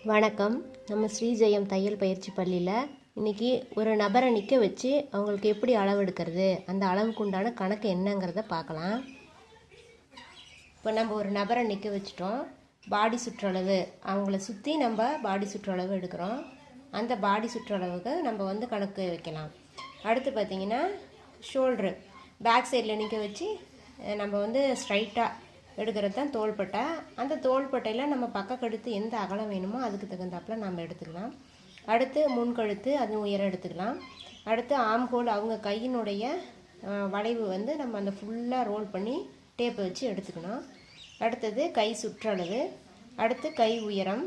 வணக்கம். நம்ம ஸ்ரீஜெயம் தையல் பயிற்சி பள்ளியில் இன்றைக்கி ஒரு நபரை நிற்க வச்சு அவங்களுக்கு எப்படி அளவு எடுக்கிறது, அந்த அளவுக்கு உண்டான கணக்கு என்னங்கிறத பார்க்கலாம். இப்போ நம்ம ஒரு நபரை நிற்க வச்சுட்டோம். பாடி சுற்றளவு அவங்கள சுற்றி நம்ம பாடி சுற்றளவு எடுக்கிறோம். அந்த பாடி சுற்றளவுக்கு நம்ம கணக்கு வைக்கலாம். அடுத்து பார்த்திங்கன்னா ஷோல்ட்ரு பேக் சைடில் நிற்க வச்சு நம்ம ஸ்ட்ரைட்டாக எடுக்கிறது தான் தோள்பட்டை. அந்த தோள்பட்டையில் நம்ம பக்கக்கழுத்து எந்த அகலம் வேணுமோ அதுக்கு தகுந்தாப்பில் நம்ம எடுத்துக்கலாம். அடுத்து முன்கழுத்து அது உயரம் எடுத்துக்கலாம். அடுத்து ஆம்கோல் அவங்க கையினுடைய வளைவு நம்ம அந்த ஃபுல்லாக ரோல் பண்ணி டேப்பை வச்சு எடுத்துக்கணும். அடுத்தது கை சுற்றளவு, அடுத்து கை உயரம்,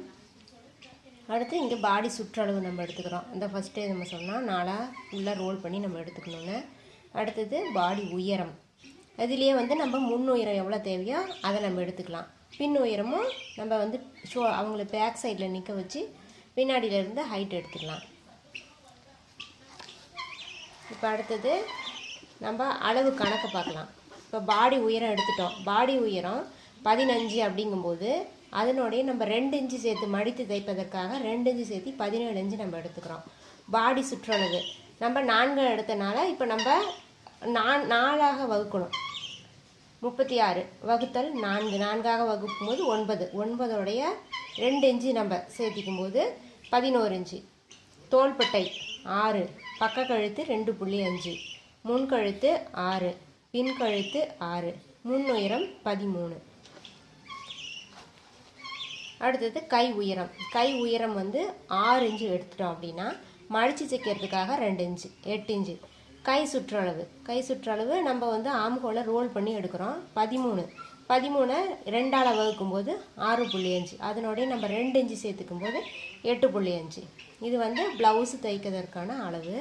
அடுத்து இங்கே பாடி சுற்றளவு நம்ம எடுத்துக்கிறோம். அந்த ஃபஸ்ட்டே நம்ம சொன்னால் நாளாக ஃபுல்லாக ரோல் பண்ணி நம்ம எடுத்துக்கணுன்னு. அடுத்தது பாடி உயரம், அதுலேயே நம்ம முன் உயரம் எவ்வளோ தேவையோ அதை நம்ம எடுத்துக்கலாம். பின் உயரமும் நம்ம அவங்கள பேக் சைடில் நிற்க வச்சு பின்னாடியிலேருந்து ஹைட் எடுத்துக்கலாம். இப்போ அடுத்தது நம்ம அளவு கணக்கு பார்க்கலாம். இப்போ பாடி உயரம் எடுத்துட்டோம். பாடி உயரம் 15 அப்படிங்கும்போது அதனுடைய நம்ம 2 இன்ச்சு சேர்த்து மடித்து தைப்பதற்காக 2 இன்ச்சு சேர்த்து 17 இன்ச்சு நம்ம எடுத்துக்கிறோம். பாடி சுற்றளவு நம்ம 4 எடுத்தனால இப்போ நம்ம 4ஆக வகுக்கணும். 36 வகுத்தல் 4, 4ஆக வகுக்கும் போது 9, 9உடைய 2 இன்ச்சு நம்ம சேர்த்திக்கும் போது 11 இன்ச்சு. தோள்பட்டை 6, பக்க கழுத்து 2.5, முன்கழுத்து 6, பின்கழுத்து 6, முன் உயரம் 13. அடுத்தது கை உயரம். கை உயரம் 6 இன்ச்சு எடுத்துட்டோம் அப்படின்னா மடித்து தைக்கிறதுக்காக 2 இன்ச்சு 8 இன்ச்சு. கை சுற்றளவு, கை சுற்றளவு நம்ம ஆம்கோலை ரோல் பண்ணி எடுக்கிறோம். 13, 13 2ஆல் வகுக்கும்போது 6.5, அதனோடய நம்ம 2 இன்ச்சு சேர்த்துக்கும் போது 8.5. இது ப்ளவுஸு தைக்கிறதுக்கான அளவு.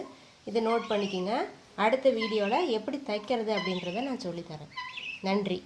இதை நோட் பண்ணிக்கோங்க. அடுத்த வீடியோவில் எப்படி தைக்கிறது அப்படின்றத நான் சொல்லித்தரேன். நன்றி.